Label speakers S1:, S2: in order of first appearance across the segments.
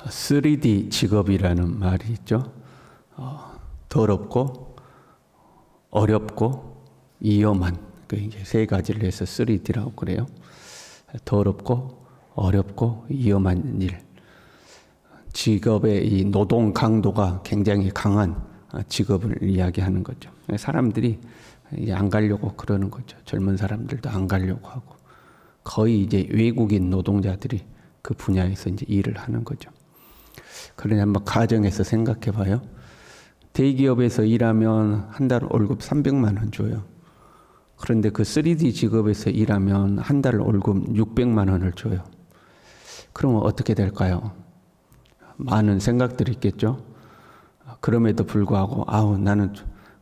S1: 3D 직업이라는 말이 있죠. 더럽고 어렵고 위험한, 이제 세 가지를 해서 3D라고 그래요. 더럽고 어렵고 위험한 일. 직업의 이 노동 강도가 굉장히 강한 직업을 이야기하는 거죠. 사람들이 안 가려고 그러는 거죠. 젊은 사람들도 안 가려고 하고 거의 이제 외국인 노동자들이 그 분야에서 이제 일을 하는 거죠. 그러니 한번 가정에서 생각해 봐요. 대기업에서 일하면 한 달 월급 300만 원 줘요. 그런데 그 3D 직업에서 일하면 한 달 월급 600만 원을 줘요. 그러면 어떻게 될까요? 많은 생각들이 있겠죠. 그럼에도 불구하고 나는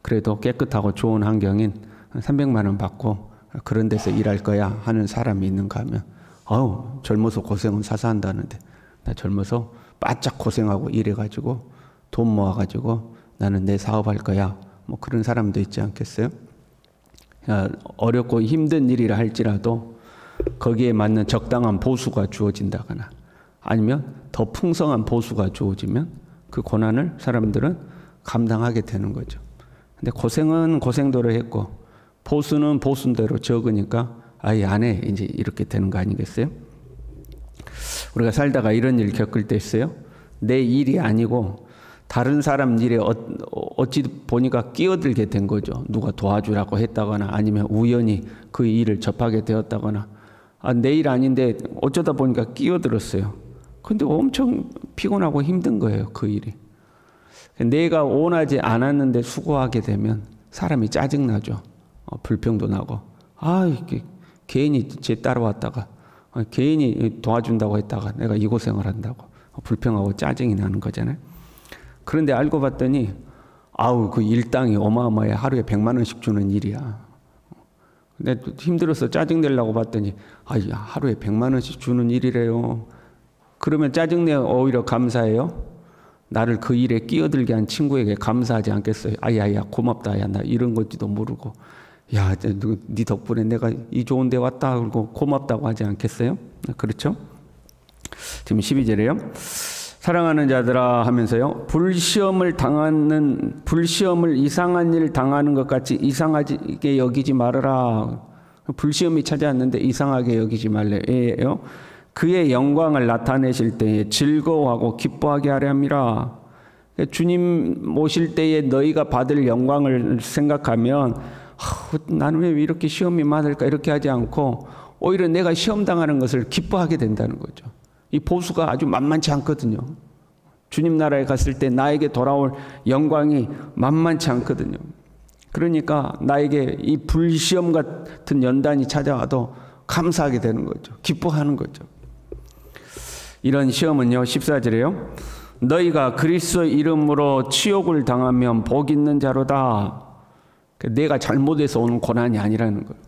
S1: 그래도 깨끗하고 좋은 환경인 300만 원 받고 그런 데서 일할 거야 하는 사람이 있는가 하면 젊어서 고생은 사서 한다는데 나 젊어서 바짝 고생하고 일해가지고 돈 모아가지고 나는 내 사업할 거야. 뭐 그런 사람도 있지 않겠어요? 어렵고 힘든 일이라 할지라도 거기에 맞는 적당한 보수가 주어진다거나 아니면 더 풍성한 보수가 주어지면 그 고난을 사람들은 감당하게 되는 거죠. 근데 고생은 고생대로 했고 보수는 보수대로 적으니까 아예 안 해. 이제 이렇게 되는 거 아니겠어요? 우리가 살다가 이런 일 겪을 때 있어요. 내 일이 아니고 다른 사람 일에 어찌 보니까 끼어들게 된 거죠. 누가 도와주라고 했다거나 아니면 우연히 그 일을 접하게 되었다거나 내 일 아닌데 어쩌다 보니까 끼어들었어요. 근데 엄청 피곤하고 힘든 거예요. 그 일이. 내가 원하지 않았는데 수고하게 되면 사람이 짜증나죠. 불평도 나고 괜히 쟤 따라왔다가 괜히 도와준다고 했다가 내가 이 고생을 한다고 불평하고 짜증이 나는 거잖아요. 그런데 알고 봤더니 그 일당이 어마어마해. 하루에 100만 원씩 주는 일이야. 근데 힘들어서 짜증내려고 봤더니 하루에 100만 원씩 주는 일이래요. 그러면 짜증내 오히려 감사해요? 나를 그 일에 끼어들게 한 친구에게 감사하지 않겠어요? 야 고맙다. 야 나 이런 건지도 모르고 야 네 덕분에 내가 이 좋은 데 왔다. 그러고 고맙다고 하지 않겠어요? 그렇죠? 지금 12절에요. 사랑하는 자들아 하면서요. 불시험을 이상한 일 당하는 것 같이 이상하게 여기지 말아라. 불시험이 찾아왔는데 이상하게 여기지 말래요. 그의 영광을 나타내실 때에 즐거워하고 기뻐하게 하려 함이라. 주님 오실 때에 너희가 받을 영광을 생각하면 나는 왜 이렇게 시험이 많을까 이렇게 하지 않고 오히려 내가 시험 당하는 것을 기뻐하게 된다는 거죠. 이 보수가 아주 만만치 않거든요. 주님 나라에 갔을 때 나에게 돌아올 영광이 만만치 않거든요. 그러니까 나에게 이 불시험 같은 연단이 찾아와도 감사하게 되는 거죠. 기뻐하는 거죠. 이런 시험은요. 14절에요. 너희가 그리스도 이름으로 치욕을 당하면 복 있는 자로다. 내가 잘못해서 오는 고난이 아니라는 거예요.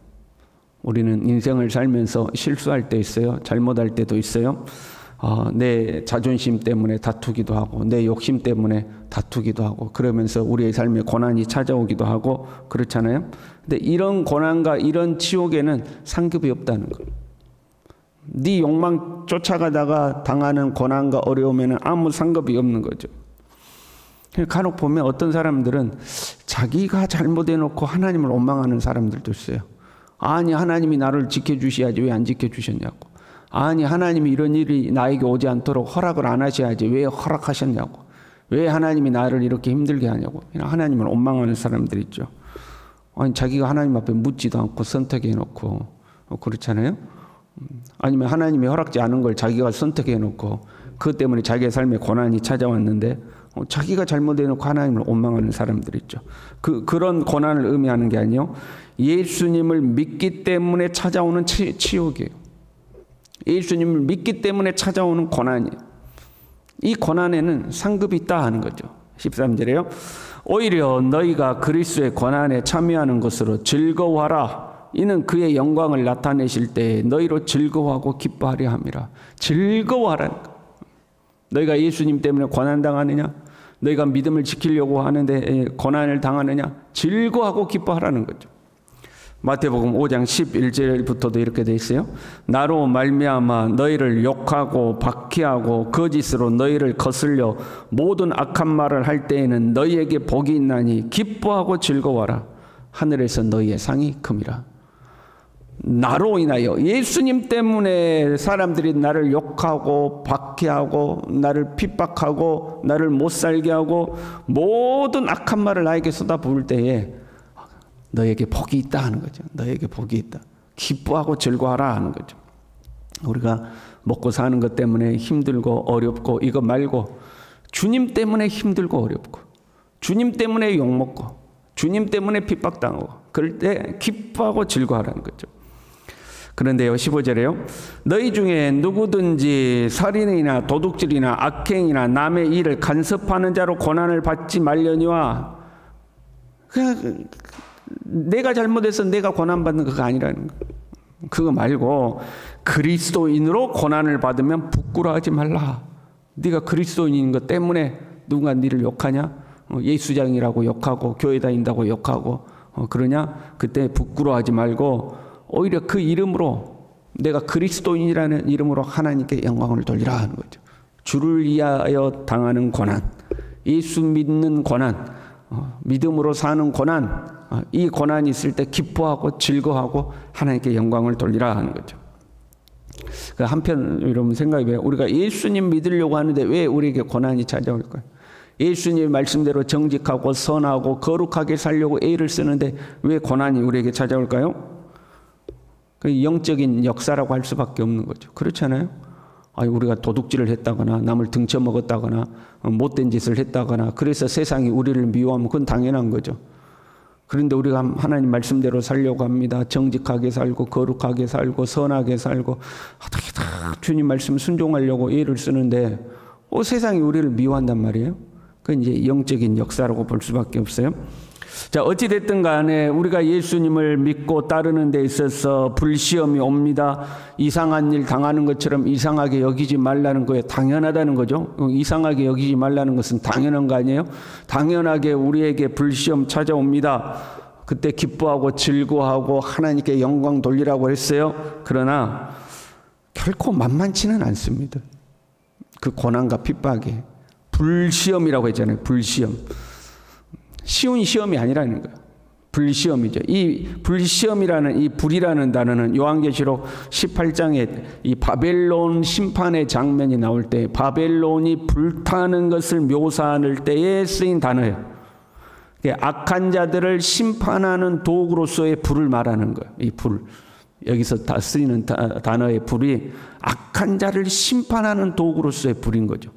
S1: 우리는 인생을 살면서 실수할 때 있어요. 잘못할 때도 있어요. 내 자존심 때문에 다투기도 하고 내 욕심 때문에 다투기도 하고 그러면서 우리의 삶에 고난이 찾아오기도 하고 그렇잖아요. 근데 이런 고난과 이런 치욕에는 상급이 없다는 거예요. 네 욕망 쫓아가다가 당하는 고난과 어려움에는 아무 상급이 없는 거죠. 간혹 보면 어떤 사람들은 자기가 잘못해놓고 하나님을 원망하는 사람들도 있어요. 하나님이 나를 지켜주셔야지 왜 안 지켜주셨냐고. 하나님이 이런 일이 나에게 오지 않도록 허락을 안 하셔야지 왜 허락하셨냐고. 왜 하나님이 나를 이렇게 힘들게 하냐고. 하나님을 원망하는 사람들 있죠. 자기가 하나님 앞에 묻지도 않고 선택해놓고 그렇잖아요. 아니면 하나님이 허락지 않은 걸 자기가 선택해놓고 그것 때문에 자기의 삶에 고난이 찾아왔는데 자기가 잘못해놓고 하나님을 원망하는 사람들 있죠. 그런 고난을 의미하는 게 아니에요. 예수님을 믿기 때문에 찾아오는 치욕이에요. 예수님을 믿기 때문에 찾아오는 고난이에요. 이 고난에는 상급이 있다 하는 거죠. 13절에요. 오히려 너희가 그리스도의 고난에 참여하는 것으로 즐거워하라. 이는 그의 영광을 나타내실 때 너희로 즐거워하고 기뻐하려 함이라. 즐거워하라는 거예요. 너희가 예수님 때문에 고난당하느냐? 너희가 믿음을 지키려고 하는데 고난을 당하느냐? 즐거워하고 기뻐하라는 거죠. 마태복음 5장 11절부터도 이렇게 돼 있어요. 나로 말미암아 너희를 욕하고 박해하고 거짓으로 너희를 거슬려 모든 악한 말을 할 때에는 너희에게 복이 있나니 기뻐하고 즐거워라. 하늘에서 너희의 상이 큼이라. 나로 인하여, 예수님 때문에 사람들이 나를 욕하고 박해하고 나를 핍박하고 나를 못살게 하고 모든 악한 말을 나에게 쏟아부을 때에 너에게 복이 있다 하는 거죠. 너에게 복이 있다. 기뻐하고 즐거워하라 하는 거죠. 우리가 먹고 사는 것 때문에 힘들고 어렵고 이거 말고 주님 때문에 힘들고 어렵고 주님 때문에 욕먹고 주님 때문에 핍박당하고 그럴 때 기뻐하고 즐거워하라는 거죠. 그런데요, 15절에요. 너희 중에 누구든지 살인이나 도둑질이나 악행이나 남의 일을 간섭하는 자로 고난을 받지 말려니와, 그냥 내가 잘못해서 내가 고난받는 그거 아니라는 거. 그거 말고 그리스도인으로 고난을 받으면 부끄러워하지 말라. 네가 그리스도인인 것 때문에 누군가 너를 욕하냐? 예수장이라고 욕하고 교회 다닌다고 욕하고 그러냐? 그때 부끄러워하지 말고 오히려 그 이름으로, 내가 그리스도인이라는 이름으로 하나님께 영광을 돌리라 하는 거죠. 주를 위하여 당하는 고난, 예수 믿는 고난, 믿음으로 사는 고난, 이 고난이 있을 때 기뻐하고 즐거워하고 하나님께 영광을 돌리라 하는 거죠. 한편 여러분 생각해봐요. 우리가 예수님 믿으려고 하는데 왜 우리에게 고난이 찾아올까요? 예수님 말씀대로 정직하고 선하고 거룩하게 살려고 애를 쓰는데 왜 고난이 우리에게 찾아올까요? 그 영적인 역사라고 할 수밖에 없는 거죠. 그렇잖아요? 우리가 도둑질을 했다거나 남을 등쳐먹었다거나 못된 짓을 했다거나 그래서 세상이 우리를 미워하면 그건 당연한 거죠. 그런데 우리가 하나님 말씀대로 살려고 합니다. 정직하게 살고 거룩하게 살고 선하게 살고 어떻게 다 주님 말씀 순종하려고 애를 쓰는데 세상이 우리를 미워한단 말이에요. 그건 이제 영적인 역사라고 볼 수밖에 없어요. 자, 어찌됐든 간에 우리가 예수님을 믿고 따르는 데 있어서 불시험이 옵니다. 이상한 일 당하는 것처럼 이상하게 여기지 말라는 거예요. 당연하다는 거죠. 이상하게 여기지 말라는 것은 당연한 거 아니에요? 당연하게 우리에게 불시험 찾아옵니다. 그때 기뻐하고 즐거워하고 하나님께 영광 돌리라고 했어요. 그러나 결코 만만치는 않습니다. 그 고난과 핍박이. 불시험이라고 했잖아요. 불시험. 쉬운 시험이 아니라는 거예요. 불시험이죠. 이 불시험이라는 이 불이라는 단어는 요한계시록 18장에 이 바벨론 심판의 장면이 나올 때 바벨론이 불타는 것을 묘사할 때에 쓰인 단어예요. 악한 자들을 심판하는 도구로서의 불을 말하는 거예요. 이 불. 여기서 다 쓰이는 단어의 불이 악한 자를 심판하는 도구로서의 불인 거죠.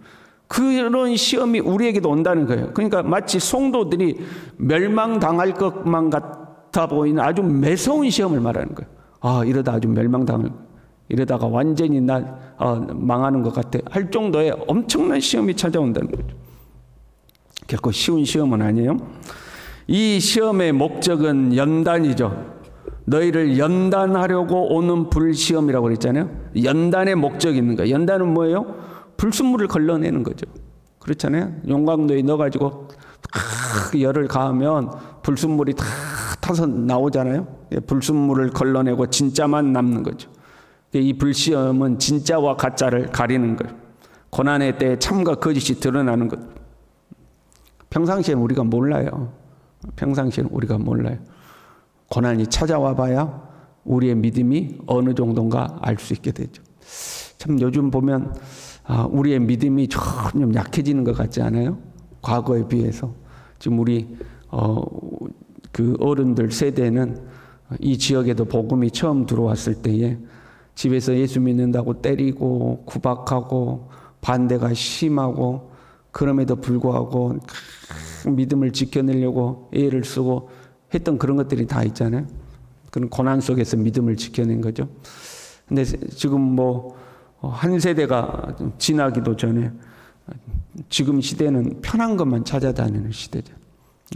S1: 그런 시험이 우리에게도 온다는 거예요. 그러니까 마치 성도들이 멸망당할 것만 같아 보이는 아주 매서운 시험을 말하는 거예요. 이러다 아주 멸망당할, 이러다가 완전히 망하는 것 같아 할 정도의 엄청난 시험이 찾아온다는 거죠. 결코 쉬운 시험은 아니에요. 이 시험의 목적은 연단이죠. 너희를 연단하려고 오는 불시험이라고 그랬잖아요. 연단의 목적이 있는 거예요. 연단은 뭐예요? 불순물을 걸러내는 거죠. 그렇잖아요. 용광로에 넣어가지고 열을 가하면 불순물이 다 타서 나오잖아요. 불순물을 걸러내고 진짜만 남는 거죠. 이 불시험은 진짜와 가짜를 가리는 거예요. 고난의 때에 참과 거짓이 드러나는 것. 평상시에는 우리가 몰라요. 평상시에는 우리가 몰라요. 고난이 찾아와 봐야 우리의 믿음이 어느 정도인가 알 수 있게 되죠. 참 요즘 보면 우리의 믿음이 좀 약해지는 것 같지 않아요? 과거에 비해서. 지금 우리 그 어른들 세대는 이 지역에도 복음이 처음 들어왔을 때에 집에서 예수 믿는다고 때리고 구박하고 반대가 심하고 그럼에도 불구하고 믿음을 지켜내려고 애를 쓰고 했던 그런 것들이 다 있잖아요. 그런 고난 속에서 믿음을 지켜낸 거죠. 근데 지금 한 세대가 지나기도 전에 지금 시대는 편한 것만 찾아다니는 시대죠.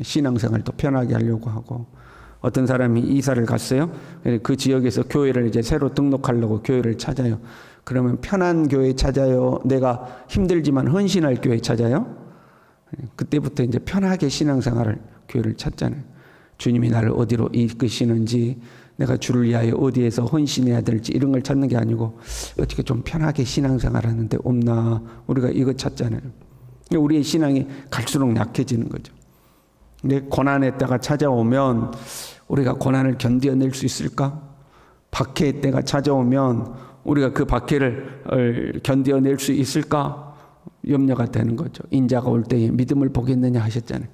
S1: 신앙생활도 편하게 하려고 하고 어떤 사람이 이사를 갔어요. 그 지역에서 교회를 이제 새로 등록하려고 교회를 찾아요. 그러면 편한 교회 찾아요? 내가 힘들지만 헌신할 교회 찾아요? 그때부터 이제 편하게 신앙생활을 교회를 찾잖아요. 주님이 나를 어디로 이끄시는지 내가 주를 위하여 어디에서 헌신해야 될지 이런 걸 찾는 게 아니고 어떻게 좀 편하게 신앙생활하는데 없나, 우리가 이거 찾잖아요. 우리의 신앙이 갈수록 약해지는 거죠. 근데 고난의 때가 찾아오면 우리가 고난을 견뎌낼 수 있을까? 박해의 때가 찾아오면 우리가 그 박해를 견뎌낼 수 있을까? 염려가 되는 거죠. 인자가 올 때에 믿음을 보겠느냐 하셨잖아요.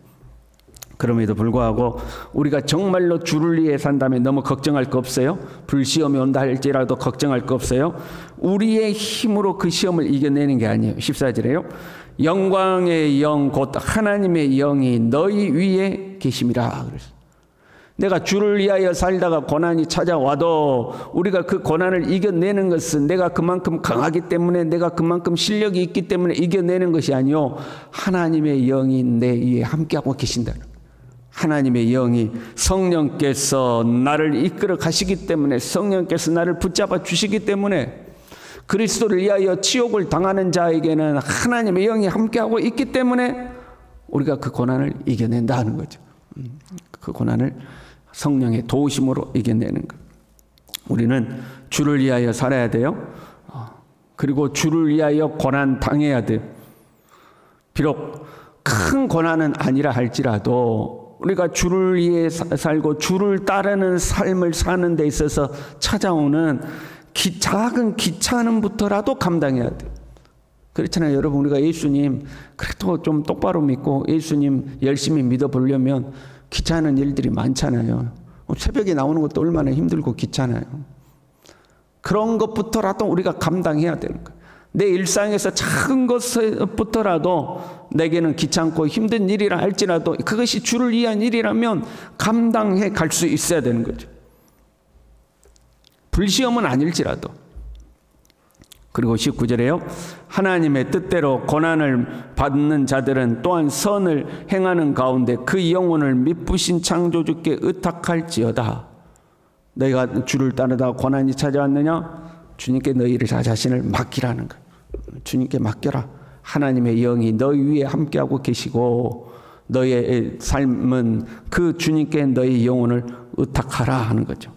S1: 그럼에도 불구하고 우리가 정말로 주를 위해 산다면 너무 걱정할 거 없어요. 불시험이 온다 할지라도 걱정할 거 없어요. 우리의 힘으로 그 시험을 이겨내는 게 아니에요. 14절에요. 영광의 영 곧 하나님의 영이 너희 위에 계심이라 그랬어요. 내가 주를 위하여 살다가 고난이 찾아와도 우리가 그 고난을 이겨내는 것은 내가 그만큼 강하기 때문에, 내가 그만큼 실력이 있기 때문에 이겨내는 것이 아니요, 하나님의 영이 내 위에 함께하고 계신다는 거예요. 하나님의 영이, 성령께서 나를 이끌어 가시기 때문에, 성령께서 나를 붙잡아 주시기 때문에, 그리스도를 위하여 치욕을 당하는 자에게는 하나님의 영이 함께하고 있기 때문에 우리가 그 고난을 이겨낸다 하는 거죠. 그 고난을 성령의 도우심으로 이겨내는 것. 우리는 주를 위하여 살아야 돼요. 그리고 주를 위하여 고난 당해야 돼요. 비록 큰 고난은 아니라 할지라도 우리가 주를 위해 살고 주를 따르는 삶을 사는 데 있어서 찾아오는 작은 귀찮음부터라도 감당해야 돼요. 그렇잖아요. 여러분, 우리가 예수님 그래도 좀 똑바로 믿고 예수님 열심히 믿어보려면 귀찮은 일들이 많잖아요. 새벽에 나오는 것도 얼마나 힘들고 귀찮아요. 그런 것부터라도 우리가 감당해야 되는 거예요. 내 일상에서 작은 것부터라도 내게는 귀찮고 힘든 일이라 할지라도 그것이 주를 위한 일이라면 감당해 갈 수 있어야 되는 거죠. 불시험은 아닐지라도. 그리고 19절에요. 하나님의 뜻대로 고난을 받는 자들은 또한 선을 행하는 가운데 그 영혼을 미쁘신 창조주께 의탁할지어다. 너희가 주를 따르다가 고난이 찾아왔느냐? 주님께 너희를 자신을 맡기라는 거예요. 주님께 맡겨라. 하나님의 영이 너희 위에 함께하고 계시고 너희의 삶은 그 주님께 너희 영혼을 의탁하라 하는 거죠.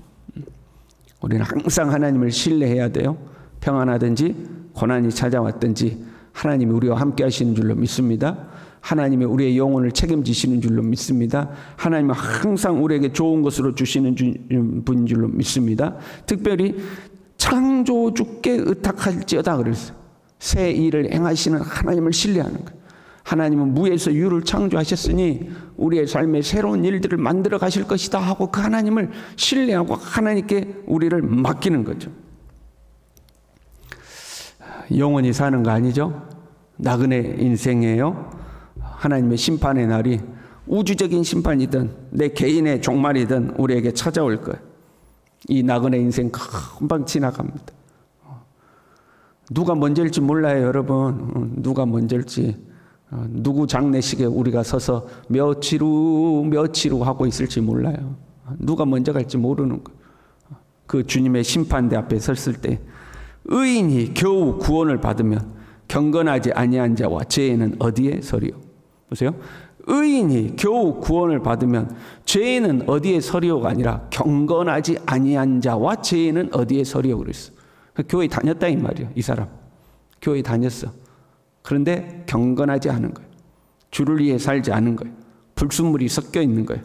S1: 우리는 항상 하나님을 신뢰해야 돼요. 평안하든지 고난이 찾아왔든지 하나님이 우리와 함께 하시는 줄로 믿습니다. 하나님이 우리의 영혼을 책임지시는 줄로 믿습니다. 하나님은 항상 우리에게 좋은 것으로 주시는 분인 줄로 믿습니다. 특별히 창조주께 의탁할지어다 그랬어요. 새 일을 행하시는 하나님을 신뢰하는 거예요. 하나님은 무에서 유를 창조하셨으니 우리의 삶에 새로운 일들을 만들어 가실 것이다 하고 그 하나님을 신뢰하고 하나님께 우리를 맡기는 거죠. 영원히 사는 거 아니죠? 나그네 인생이에요. 하나님의 심판의 날이 우주적인 심판이든 내 개인의 종말이든 우리에게 찾아올 거예요. 이 나그네 인생 금방 지나갑니다. 누가 먼저일지 몰라요, 여러분. 누가 먼저일지. 누구 장례식에 우리가 서서 며칠 후 하고 있을지 몰라요. 누가 먼저 갈지 모르는 거예요. 그 주님의 심판대 앞에 섰을 때 의인이 겨우 구원을 받으면 경건하지 아니한 자와 죄인은 어디에 서리요? 보세요. 의인이 겨우 구원을 받으면 죄인은 어디에 서리요가 아니라 경건하지 아니한 자와 죄인은 어디에 서리요 그랬어. 교회 다녔다 이 말이야. 이 사람 교회 다녔어. 그런데 경건하지 않은 거예요. 주를 위해 살지 않은 거예요. 불순물이 섞여 있는 거예요.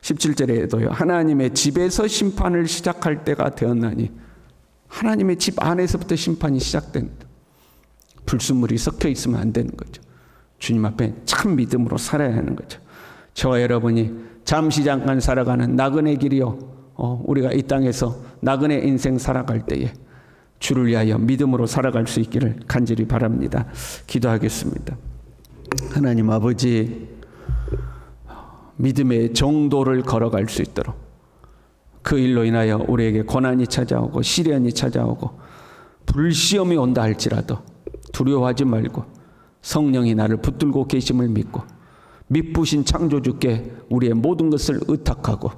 S1: 17절에도요. 하나님의 집에서 심판을 시작할 때가 되었나니 하나님의 집 안에서부터 심판이 시작됩니다. 불순물이 섞여 있으면 안 되는 거죠. 주님 앞에 참 믿음으로 살아야 하는 거죠. 저와 여러분이 잠시 잠깐 살아가는 나그네 길이요. 우리가 이 땅에서 나그네 인생 살아갈 때에 주를 위하여 믿음으로 살아갈 수 있기를 간절히 바랍니다. 기도하겠습니다. 하나님 아버지, 믿음의 정도를 걸어갈 수 있도록 그 일로 인하여 우리에게 고난이 찾아오고 시련이 찾아오고 불시험이 온다 할지라도 두려워하지 말고 성령이 나를 붙들고 계심을 믿고 미쁘신 창조주께 우리의 모든 것을 의탁하고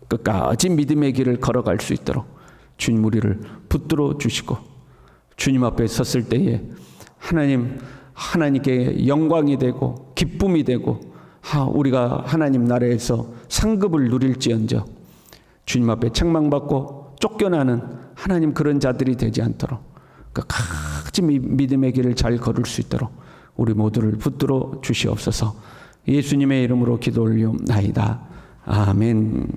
S1: 끝까지 믿음의 길을 걸어갈 수 있도록 주님 우리를 붙들어 주시고 주님 앞에 섰을 때에 하나님께 영광이 되고 기쁨이 되고 우리가 하나님 나라에서 상급을 누릴지언정 주님 앞에 책망받고 쫓겨나는 하나님 그런 자들이 되지 않도록 끝까지 믿음의 길을 잘 걸을 수 있도록 우리 모두를 붙들어 주시옵소서. 예수님의 이름으로 기도 올리옵나이다. 아멘.